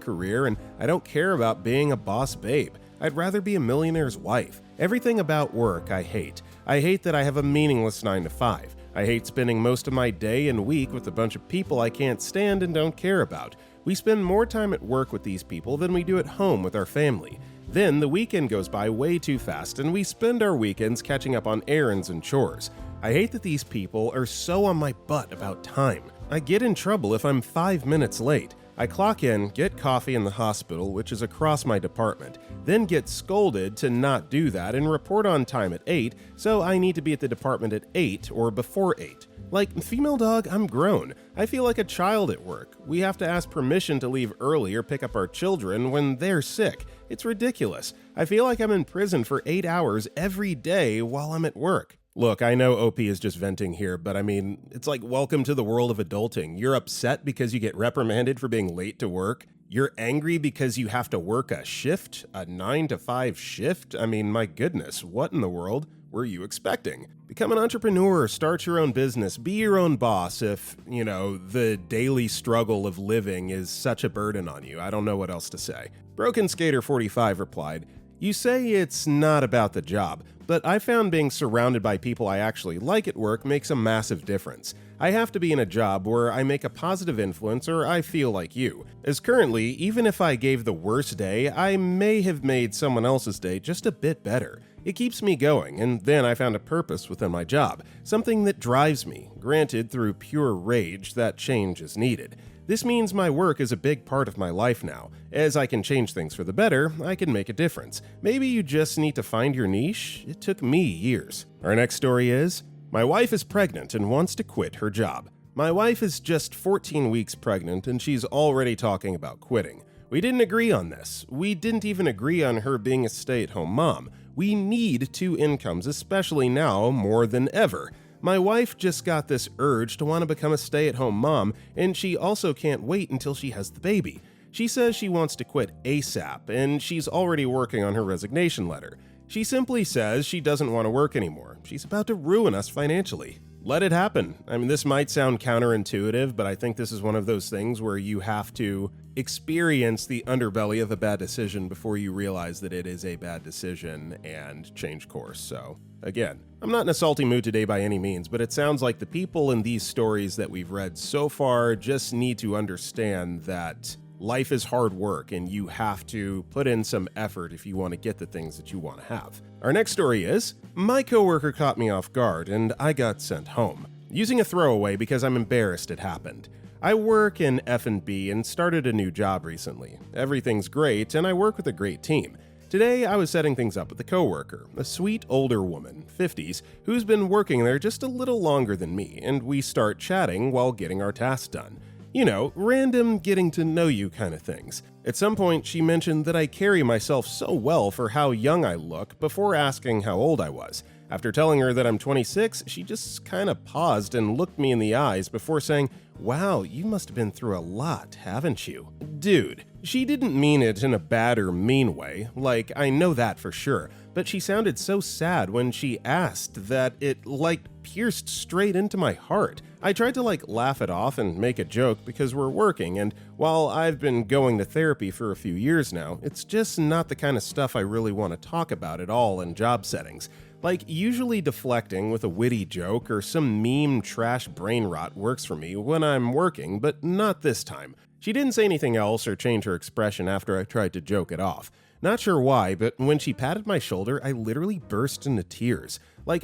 career, and I don't care about being a boss babe. I'd rather be a millionaire's wife. Everything about work I hate. I hate that I have a meaningless 9 to 5. I hate spending most of my day and week with a bunch of people I can't stand and don't care about. We spend more time at work with these people than we do at home with our family. Then the weekend goes by way too fast, and we spend our weekends catching up on errands and chores. I hate that these people are so on my butt about time. I get in trouble if I'm 5 minutes late. I clock in, get coffee in the hospital, which is across my department, then get scolded to not do that and report on time at 8, so I need to be at the department at 8 or before 8. Like, female dog, I'm grown. I feel like a child at work. We have to ask permission to leave early or pick up our children when they're sick. It's ridiculous. I feel like I'm in prison for 8 hours every day while I'm at work. Look, I know OP is just venting here, but I mean, it's like welcome to the world of adulting. You're upset because you get reprimanded for being late to work. You're angry because you have to work a shift, a 9 to 5 shift. I mean, my goodness, what in the world were you expecting? Become an entrepreneur, start your own business, be your own boss if, the daily struggle of living is such a burden on you. I don't know what else to say. Broken Skater 45 replied, "You say it's not about the job, but I found being surrounded by people I actually like at work makes a massive difference. I have to be in a job where I make a positive influence or I feel like you. As currently, even if I gave the worst day, I may have made someone else's day just a bit better. It keeps me going, and then I found a purpose within my job, something that drives me. Granted, through pure rage, that change is needed. This means my work is a big part of my life now. As I can change things for the better, I can make a difference. Maybe you just need to find your niche. It took me years." Our next story is, "My wife is pregnant and wants to quit her job. My wife is just 14 weeks pregnant and she's already talking about quitting. We didn't agree on this. We didn't even agree on her being a stay-at-home mom. We need 2 incomes, especially now more than ever. My wife just got this urge to want to become a stay-at-home mom, and she also can't wait until she has the baby. She says she wants to quit ASAP, and she's already working on her resignation letter. She simply says she doesn't want to work anymore. She's about to ruin us financially. Let it happen. I mean, this might sound counterintuitive, but I think this is one of those things where you have to experience the underbelly of a bad decision before you realize that it is a bad decision and change course. So, again, I'm not in a salty mood today by any means, but it sounds like the people in these stories that we've read so far just need to understand that life is hard work and you have to put in some effort if you want to get the things that you want to have. Our next story is, "My coworker caught me off guard and I got sent home. Using a throwaway because I'm embarrassed it happened. I work in F&B and started a new job recently. Everything's great and I work with a great team. Today I was setting things up with a coworker, a sweet older woman, 50s, who's been working there just a little longer than me, and we start chatting while getting our tasks done. Random getting to know you kind of things. At some point, she mentioned that I carry myself so well for how young I look before asking how old I was. After telling her that I'm 26, she just kind of paused and looked me in the eyes before saying, 'Wow, you must have been through a lot, haven't you?' Dude, she didn't mean it in a bad or mean way, like I know that for sure, but she sounded so sad when she asked that it pierced straight into my heart. I tried to laugh it off and make a joke because we're working, and while I've been going to therapy for a few years now, it's just not the kind of stuff I really want to talk about at all in job settings. Usually deflecting with a witty joke or some meme trash brain rot works for me when I'm working, but not this time. She didn't say anything else or change her expression after I tried to joke it off. Not sure why, but when she patted my shoulder, I literally burst into tears.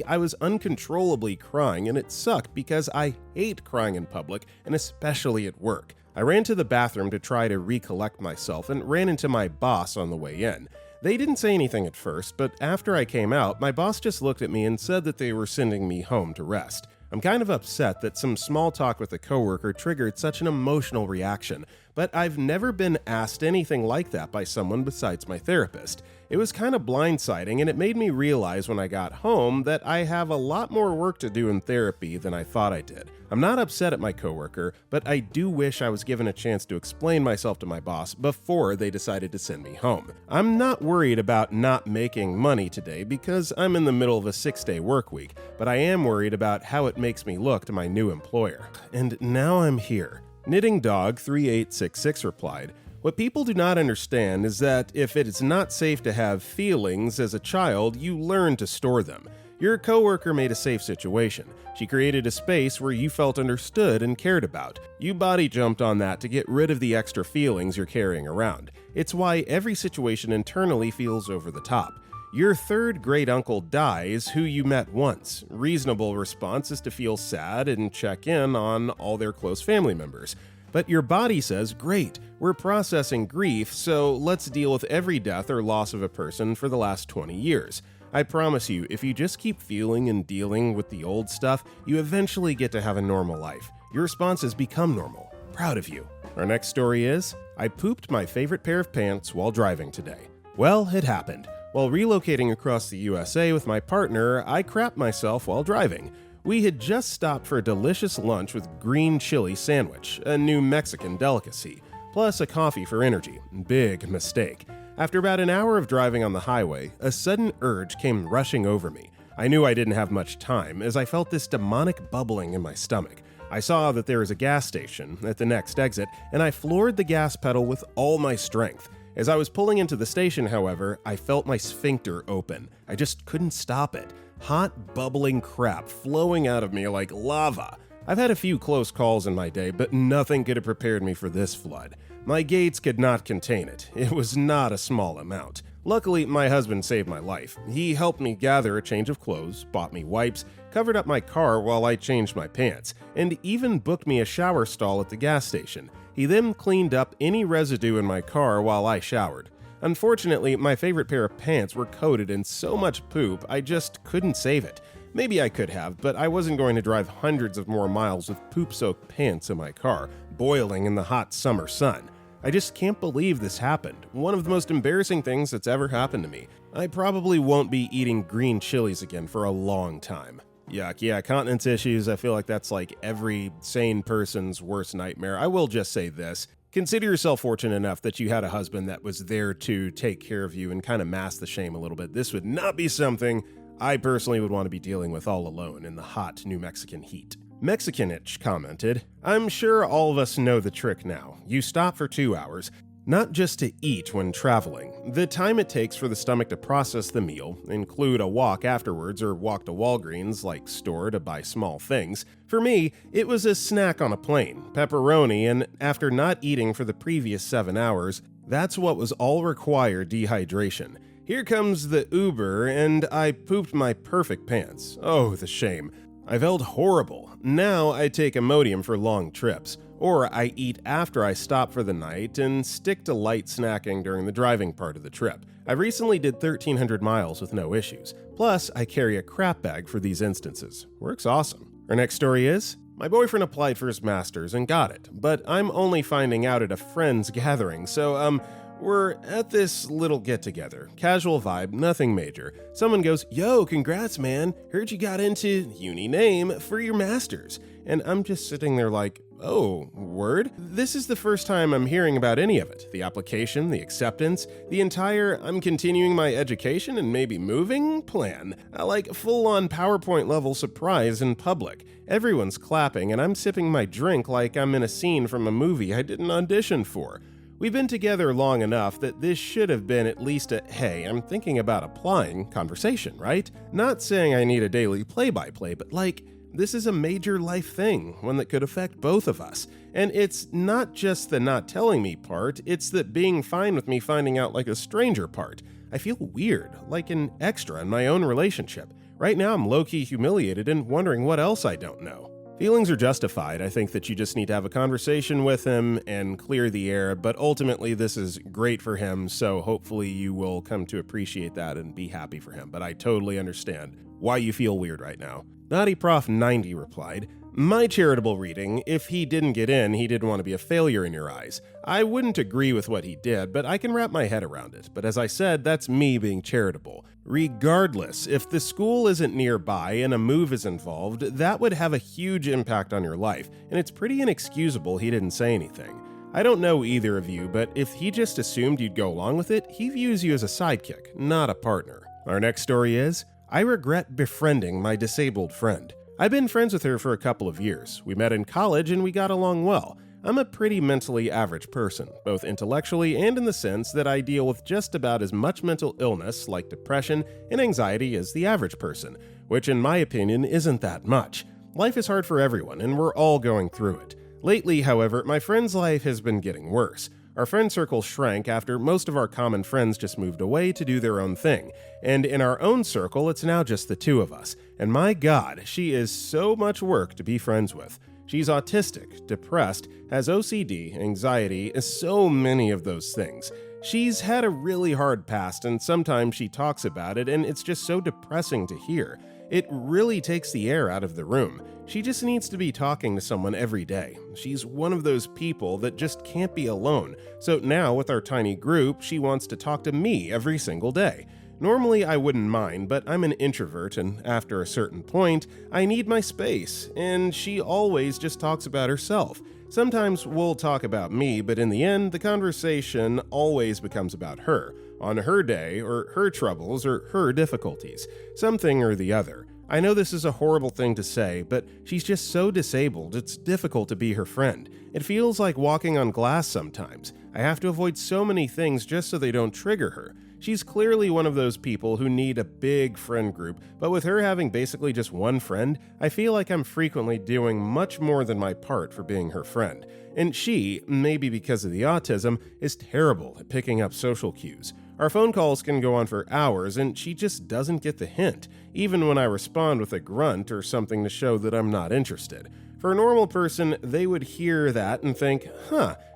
I was uncontrollably crying, and it sucked because I hate crying in public, and especially at work. I ran to the bathroom to try to recollect myself and ran into my boss on the way in. They didn't say anything at first, but after I came out, my boss just looked at me and said that they were sending me home to rest. I'm kind of upset that some small talk with a coworker triggered such an emotional reaction, but I've never been asked anything like that by someone besides my therapist. It was kind of blindsiding, and it made me realize when I got home that I have a lot more work to do in therapy than I thought I did. I'm not upset at my coworker, but I do wish I was given a chance to explain myself to my boss before they decided to send me home. I'm not worried about not making money today because I'm in the middle of a 6-day work week, but I am worried about how it makes me look to my new employer. And now I'm here. Knitting Dog 3866 replied, "What people do not understand is that if it is not safe to have feelings as a child, you learn to store them. Your coworker made a safe situation. She created a space where you felt understood and cared about. You body jumped on that to get rid of the extra feelings you're carrying around. It's why every situation internally feels over the top. Your third great uncle dies who you met once. Reasonable response is to feel sad and check in on all their close family members. But your body says, great, we're processing grief, so let's deal with every death or loss of a person for the last 20 years. I promise you, if you just keep feeling and dealing with the old stuff, you eventually get to have a normal life. Your responses become normal. Proud of you." Our next story is, "I pooped my favorite pair of pants while driving today." Well, it happened. While relocating across the USA with my partner, I crapped myself while driving. We had just stopped for a delicious lunch with green chili sandwich, a New Mexican delicacy, plus a coffee for energy. Big mistake. After about an hour of driving on the highway, a sudden urge came rushing over me. I knew I didn't have much time, as I felt this demonic bubbling in my stomach. I saw that there was a gas station at the next exit, and I floored the gas pedal with all my strength. As I was pulling into the station, however, I felt my sphincter open. I just couldn't stop it. Hot, bubbling crap flowing out of me like lava. I've had a few close calls in my day, but nothing could have prepared me for this flood. My gates could not contain it. It was not a small amount. Luckily, my husband saved my life. He helped me gather a change of clothes, bought me wipes, covered up my car while I changed my pants, and even booked me a shower stall at the gas station. He then cleaned up any residue in my car while I showered. Unfortunately, my favorite pair of pants were coated in so much poop, I just couldn't save it. Maybe I could have, but I wasn't going to drive hundreds of more miles with poop-soaked pants in my car, boiling in the hot summer sun. I just can't believe this happened. One of the most embarrassing things that's ever happened to me. I probably won't be eating green chilies again for a long time. Yuck, yeah, continence issues, I feel like that's like every sane person's worst nightmare. I will just say this. Consider yourself fortunate enough that you had a husband that was there to take care of you and kind of mask the shame a little bit. This would not be something I personally would want to be dealing with all alone in the hot New Mexican heat. Mexicanitch commented, "I'm sure all of us know the trick now. You stop for 2 hours, not just to eat when traveling. The time it takes for the stomach to process the meal, include a walk afterwards or walk to Walgreens like store to buy small things. For me, it was a snack on a plane, pepperoni, and after not eating for the previous 7 hours, that's what was all required dehydration. Here comes the Uber, and I pooped my perfect pants. Oh, the shame. I felt horrible. Now I take Imodium for long trips, or I eat after I stop for the night and stick to light snacking during the driving part of the trip. I recently did 1,300 miles with no issues. Plus, I carry a crap bag for these instances. Works awesome." Our next story is, "My boyfriend applied for his master's and got it, but I'm only finding out at a friend's gathering, so, we're at this little get-together. Casual vibe, nothing major. Someone goes, 'Yo, congrats, man. Heard you got into uni name for your master's.' And I'm just sitting there like, oh, word? This is the first time I'm hearing about any of it. The application, the acceptance, the entire I'm continuing my education and maybe moving plan. I like full-on PowerPoint level surprise in public. Everyone's clapping and I'm sipping my drink like I'm in a scene from a movie I didn't audition for. We've been together long enough that this should have been at least a, hey, I'm thinking about applying conversation, right? Not saying I need a daily play-by-play, but like, this is a major life thing, one that could affect both of us. And it's not just the not telling me part, it's the being fine with me finding out like a stranger part. I feel weird, like an extra in my own relationship. Right now I'm low-key humiliated and wondering what else I don't know. Feelings are justified. I think that you just need to have a conversation with him and clear the air, but ultimately this is great for him, so hopefully you will come to appreciate that and be happy for him. But I totally understand why you feel weird right now. Naughty Prof 90 replied, "My charitable reading, if he didn't get in, he didn't want to be a failure in your eyes. I wouldn't agree with what he did, but I can wrap my head around it. But as I said, that's me being charitable. Regardless, if the school isn't nearby and a move is involved, that would have a huge impact on your life, and it's pretty inexcusable he didn't say anything. I don't know either of you, but if he just assumed you'd go along with it, he views you as a sidekick, not a partner." Our next story is, "I regret befriending my disabled friend. I've been friends with her for a couple of years. We met in college and we got along well. I'm a pretty mentally average person, both intellectually and in the sense that I deal with just about as much mental illness like depression and anxiety as the average person, which in my opinion isn't that much. Life is hard for everyone, and we're all going through it. Lately, however, my friend's life has been getting worse. Our friend circle shrank after most of our common friends just moved away to do their own thing, and in our own circle, it's now just the two of us. And my God, she is so much work to be friends with. She's autistic, depressed, has OCD, anxiety, so many of those things. She's had a really hard past, and sometimes she talks about it, and it's just so depressing to hear. It really takes the air out of the room. She just needs to be talking to someone every day. She's one of those people that just can't be alone. So now, with our tiny group, she wants to talk to me every single day. Normally, I wouldn't mind, but I'm an introvert, and after a certain point, I need my space, and she always just talks about herself. Sometimes we'll talk about me, but in the end, the conversation always becomes about her, on her day, or her troubles, or her difficulties, something or the other. I know this is a horrible thing to say, but she's just so disabled, it's difficult to be her friend. It feels like walking on glass sometimes. I have to avoid so many things just so they don't trigger her. She's clearly one of those people who need a big friend group, but with her having basically just one friend, I feel like I'm frequently doing much more than my part for being her friend. And she, maybe because of the autism, is terrible at picking up social cues. Our phone calls can go on for hours, and she just doesn't get the hint, even when I respond with a grunt or something to show that I'm not interested. For a normal person, they would hear that and think,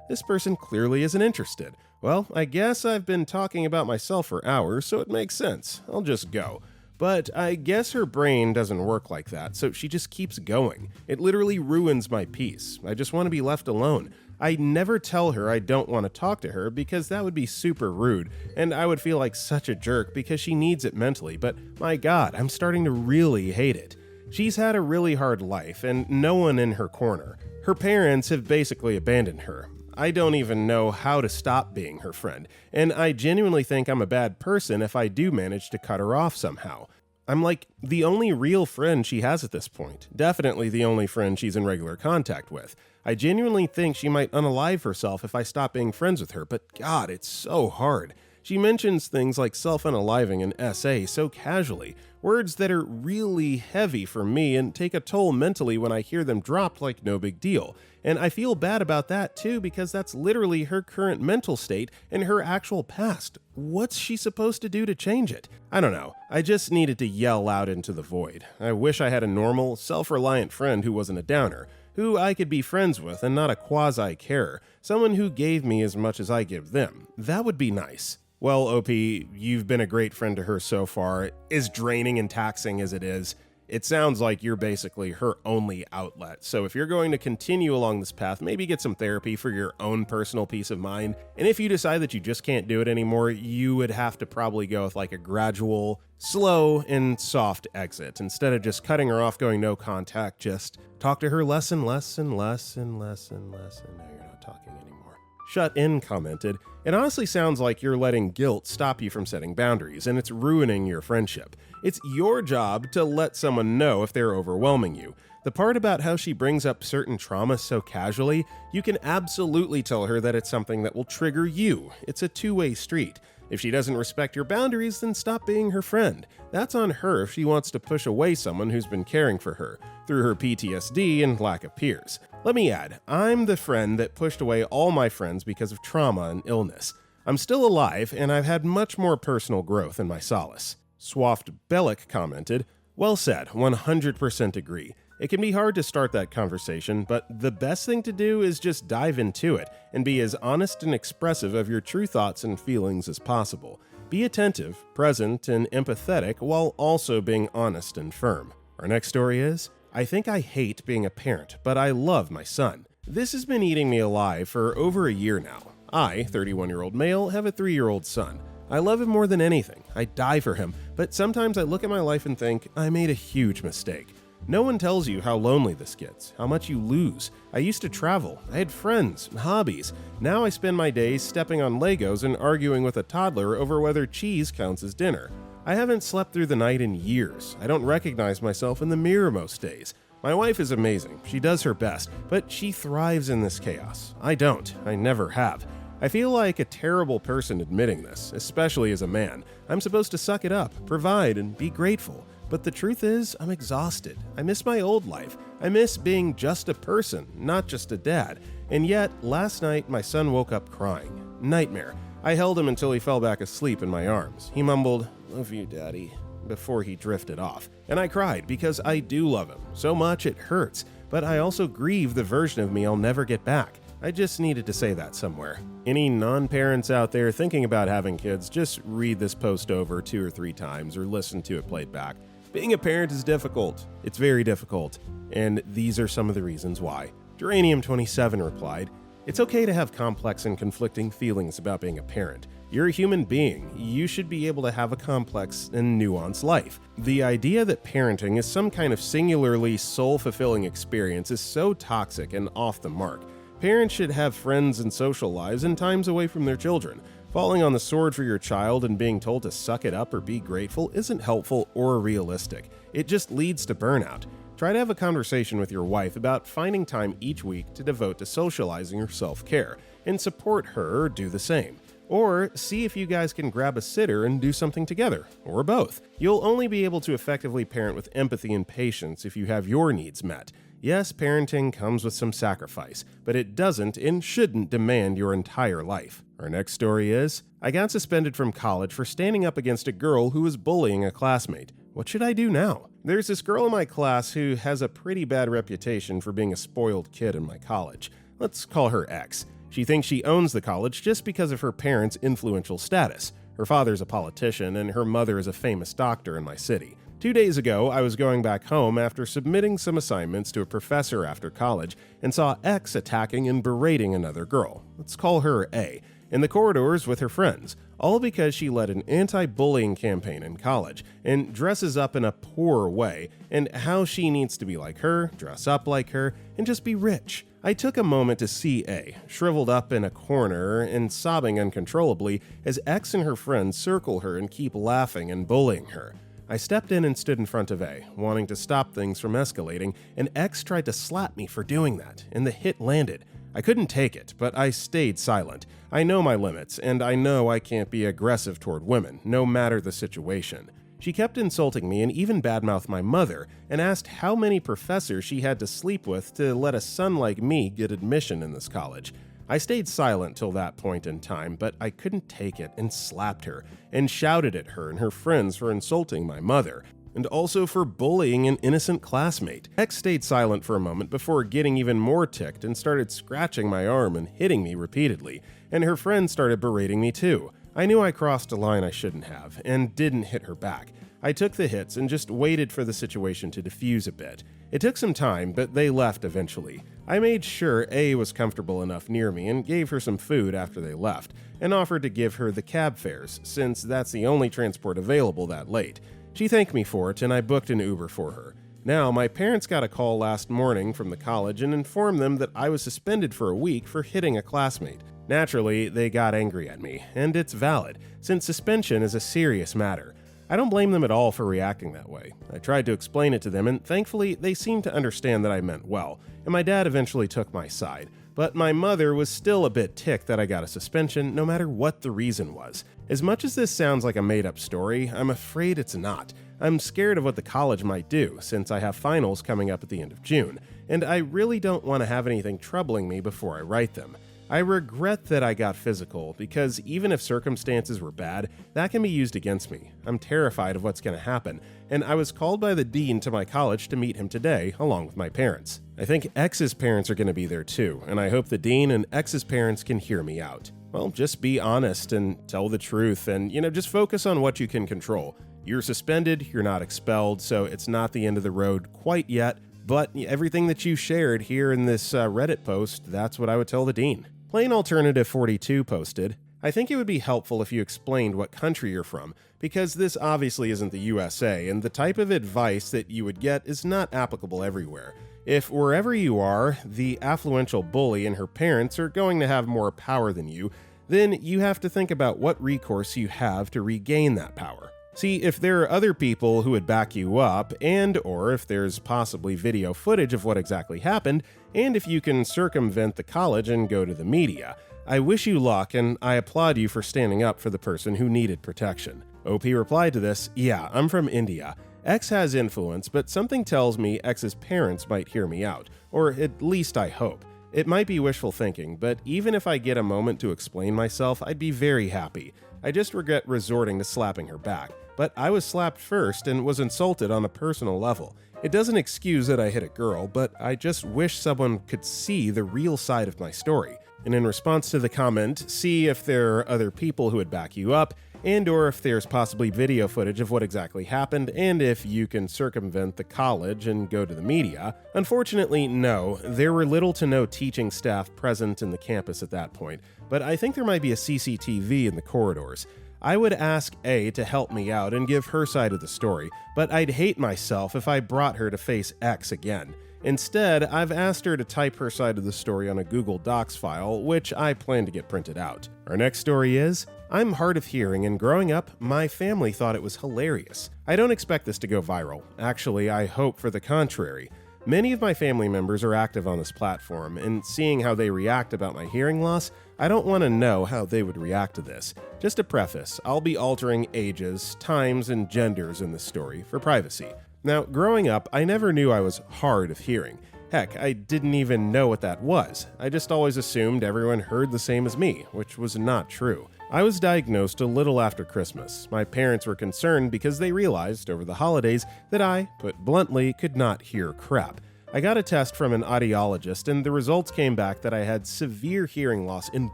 this person clearly isn't interested. Well, I guess I've been talking about myself for hours, so it makes sense. I'll just go. But I guess her brain doesn't work like that, so she just keeps going. It literally ruins my peace. I just want to be left alone. I never tell her I don't want to talk to her because that would be super rude, and I would feel like such a jerk because she needs it mentally, but my God, I'm starting to really hate it. She's had a really hard life, and no one in her corner. Her parents have basically abandoned her. I don't even know how to stop being her friend, and I genuinely think I'm a bad person if I do manage to cut her off somehow. I'm like the only real friend she has at this point, definitely the only friend she's in regular contact with. I genuinely think she might unalive herself if I stop being friends with her, but God, it's so hard. She mentions things like self-unaliving and SA so casually, words that are really heavy for me and take a toll mentally when I hear them dropped like no big deal. And I feel bad about that too because that's literally her current mental state and her actual past. What's she supposed to do to change it? I don't know. I just needed to yell out into the void. I wish I had a normal, self-reliant friend who wasn't a downer, who I could be friends with and not a quasi-carer, someone who gave me as much as I give them. That would be nice. Well, OP, you've been a great friend to her so far, as draining and taxing as it is. It sounds like you're basically her only outlet, so if you're going to continue along this path, maybe get some therapy for your own personal peace of mind, and if you decide that you just can't do it anymore, you would have to probably go with like a gradual, slow, and soft exit. Instead of just cutting her off, going no contact, just talk to her less and less and less and less and less, and now you're not talking anymore. Shut In commented, "It honestly sounds like you're letting guilt stop you from setting boundaries, and it's ruining your friendship. It's your job to let someone know if they're overwhelming you. The part about how she brings up certain trauma so casually, you can absolutely tell her that it's something that will trigger you. It's a two-way street. If she doesn't respect your boundaries, then stop being her friend. That's on her if she wants to push away someone who's been caring for her, through her PTSD and lack of peers. Let me add, I'm the friend that pushed away all my friends because of trauma and illness. I'm still alive, and I've had much more personal growth in my solace." Swaft Bellick commented, "Well said, 100% agree. It can be hard to start that conversation, but the best thing to do is just dive into it and be as honest and expressive of your true thoughts and feelings as possible. Be attentive, present, and empathetic while also being honest and firm." Our next story is, "I think I hate being a parent, but I love my son. This has been eating me alive for over a year now. I, 31-year-old male, have a 3-year-old son. I love him more than anything. I die for him, but sometimes I look at my life and think I made a huge mistake. No one tells you how lonely this gets, how much you lose. I used to travel, I had friends, hobbies. Now I spend my days stepping on Legos and arguing with a toddler over whether cheese counts as dinner. I haven't slept through the night in years. I don't recognize myself in the mirror most days. My wife is amazing. She does her best, but she thrives in this chaos. I don't. I never have. I feel like a terrible person admitting this, especially as a man. I'm supposed to suck it up, provide, and be grateful. But the truth is, I'm exhausted. I miss my old life. I miss being just a person, not just a dad. And yet, last night, my son woke up crying. Nightmare. I held him until he fell back asleep in my arms. He mumbled, "Love you, Daddy," before he drifted off. And I cried because I do love him. So much it hurts. But I also grieve the version of me I'll never get back. I just needed to say that somewhere. Any non-parents out there thinking about having kids, just read this post over 2 or 3 times or listen to it played back. Being a parent is difficult. It's very difficult. And these are some of the reasons why. Geranium27 replied, "It's okay to have complex and conflicting feelings about being a parent. You're a human being. You should be able to have a complex and nuanced life. The idea that parenting is some kind of singularly soul-fulfilling experience is so toxic and off the mark. Parents should have friends and social lives and times away from their children. Falling on the sword for your child and being told to suck it up or be grateful isn't helpful or realistic. It just leads to burnout. Try to have a conversation with your wife about finding time each week to devote to socializing or self-care, and support her or do the same. Or see if you guys can grab a sitter and do something together, or both. You'll only be able to effectively parent with empathy and patience if you have your needs met. Yes, parenting comes with some sacrifice, but it doesn't and shouldn't demand your entire life." Our next story is, "I got suspended from college for standing up against a girl who was bullying a classmate. What should I do now? There's this girl in my class who has a pretty bad reputation for being a spoiled kid in my college. Let's call her X. She thinks she owns the college just because of her parents' influential status. Her father's a politician and her mother is a famous doctor in my city. 2 days ago, I was going back home after submitting some assignments to a professor after college and saw X attacking and berating another girl. Let's call her A. In the corridors with her friends, all because she led an anti-bullying campaign in college and dresses up in a poor way, and how she needs to be like her, dress up like her, and just be rich. I took a moment to see A, shriveled up in a corner and sobbing uncontrollably as X and her friends circle her and keep laughing and bullying her. I stepped in and stood in front of A, wanting to stop things from escalating, and X tried to slap me for doing that, and the hit landed. I couldn't take it, but I stayed silent. I know my limits, and I know I can't be aggressive toward women, no matter the situation. She kept insulting me and even badmouthed my mother, and asked how many professors she had to sleep with to let a son like me get admission in this college. I stayed silent till that point in time, but I couldn't take it and slapped her, and shouted at her and her friends for insulting my mother, and also for bullying an innocent classmate. X stayed silent for a moment before getting even more ticked and started scratching my arm and hitting me repeatedly, and her friends started berating me too. I knew I crossed a line I shouldn't have, and didn't hit her back. I took the hits and just waited for the situation to diffuse a bit. It took some time, but they left eventually. I made sure A was comfortable enough near me and gave her some food after they left, and offered to give her the cab fares, since that's the only transport available that late. She thanked me for it, and I booked an Uber for her. Now, my parents got a call last morning from the college and informed them that I was suspended for a week for hitting a classmate. Naturally, they got angry at me, and it's valid, since suspension is a serious matter. I don't blame them at all for reacting that way. I tried to explain it to them, and thankfully, they seemed to understand that I meant well, and my dad eventually took my side. But my mother was still a bit ticked that I got a suspension, no matter what the reason was. As much as this sounds like a made-up story, I'm afraid it's not. I'm scared of what the college might do, since I have finals coming up at the end of June, and I really don't want to have anything troubling me before I write them. I regret that I got physical, because even if circumstances were bad, that can be used against me. I'm terrified of what's going to happen, and I was called by the dean to my college to meet him today, along with my parents. I think X's parents are going to be there too, and I hope the dean and X's parents can hear me out. Well, just be honest and tell the truth, and, just focus on what you can control. You're suspended, you're not expelled, so it's not the end of the road quite yet, but everything that you shared here in this Reddit post, that's what I would tell the dean. Plain Alternative 42 posted, "I think it would be helpful if you explained what country you're from, because this obviously isn't the USA, and the type of advice that you would get is not applicable everywhere. If wherever you are, the affluential bully and her parents are going to have more power than you, then you have to think about what recourse you have to regain that power. See if there are other people who would back you up, and or if there's possibly video footage of what exactly happened, and if you can circumvent the college and go to the media. I wish you luck, and I applaud you for standing up for the person who needed protection. OP replied to this, "Yeah, I'm from India. X has influence, but something tells me X's parents might hear me out, or at least I hope. It might be wishful thinking, but even if I get a moment to explain myself, I'd be very happy. I just regret resorting to slapping her back. But I was slapped first and was insulted on a personal level. It doesn't excuse that I hit a girl, but I just wish someone could see the real side of my story." And in response to the comment, see if there are other people who would back you up, and or if there's possibly video footage of what exactly happened, and if you can circumvent the college and go to the media. Unfortunately, no, there were little to no teaching staff present in the campus at that point, but I think there might be a CCTV in the corridors. I would ask A to help me out and give her side of the story, but I'd hate myself if I brought her to face X again. Instead, I've asked her to type her side of the story on a Google Docs file, which I plan to get printed out. Our next story is, I'm hard of hearing, and growing up, my family thought it was hilarious. I don't expect this to go viral. Actually, I hope for the contrary. Many of my family members are active on this platform, and seeing how they react about my hearing loss, I don't want to know how they would react to this. Just a preface, I'll be altering ages, times, and genders in this story for privacy. Now, growing up, I never knew I was hard of hearing. Heck, I didn't even know what that was. I just always assumed everyone heard the same as me, which was not true. I was diagnosed a little after Christmas. My parents were concerned because they realized over the holidays that I, put bluntly, could not hear crap. I got a test from an audiologist, and the results came back that I had severe hearing loss in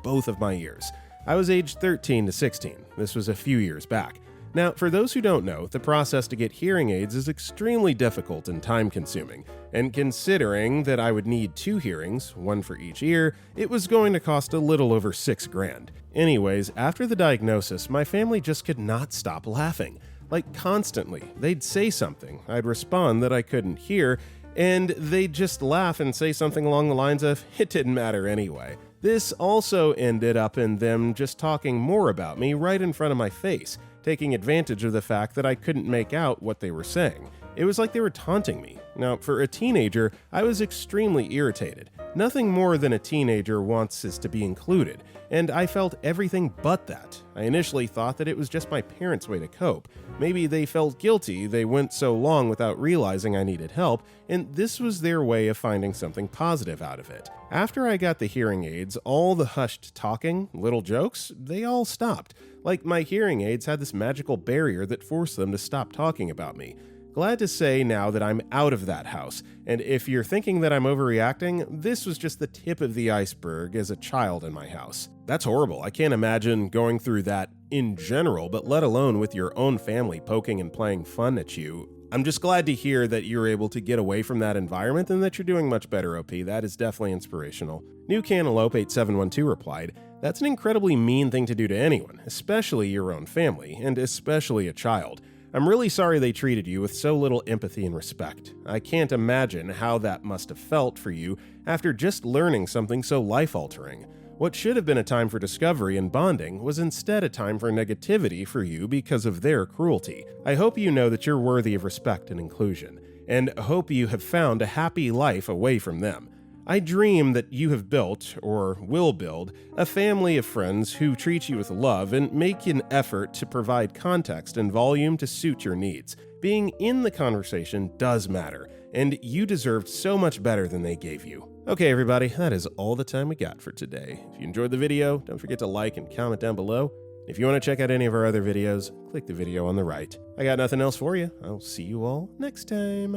both of my ears. I was aged 13 to 16. This was a few years back. Now, for those who don't know, the process to get hearing aids is extremely difficult and time-consuming, and considering that I would need 2 hearings, one for each ear, it was going to cost a little over $6,000. Anyways, after the diagnosis, my family just could not stop laughing. Like, constantly. They'd say something, I'd respond that I couldn't hear, and they'd just laugh and say something along the lines of, "It didn't matter anyway." This also ended up in them just talking more about me right in front of my face, taking advantage of the fact that I couldn't make out what they were saying. It was like they were taunting me. Now, for a teenager, I was extremely irritated. Nothing more than a teenager wants is to be included, and I felt everything but that. I initially thought that it was just my parents' way to cope. Maybe they felt guilty they went so long without realizing I needed help, and this was their way of finding something positive out of it. After I got the hearing aids, all the hushed talking, little jokes, they all stopped. Like my hearing aids had this magical barrier that forced them to stop talking about me. Glad to say now that I'm out of that house, and if you're thinking that I'm overreacting, this was just the tip of the iceberg as a child in my house. That's horrible. I can't imagine going through that in general, but let alone with your own family poking and playing fun at you. I'm just glad to hear that you're able to get away from that environment and that you're doing much better, OP. That is definitely inspirational. New Cantaloupe 8712 replied, "That's an incredibly mean thing to do to anyone, especially your own family, and especially a child. I'm really sorry they treated you with so little empathy and respect. I can't imagine how that must have felt for you after just learning something so life-altering. What should have been a time for discovery and bonding was instead a time for negativity for you because of their cruelty. I hope you know that you're worthy of respect and inclusion, and hope you have found a happy life away from them. I dream that you have built, or will build, a family of friends who treat you with love and make an effort to provide context and volume to suit your needs. Being in the conversation does matter, and you deserved so much better than they gave you." Okay, everybody, that is all the time we got for today. If you enjoyed the video, don't forget to like and comment down below. If you want to check out any of our other videos, click the video on the right. I got nothing else for you. I'll see you all next time.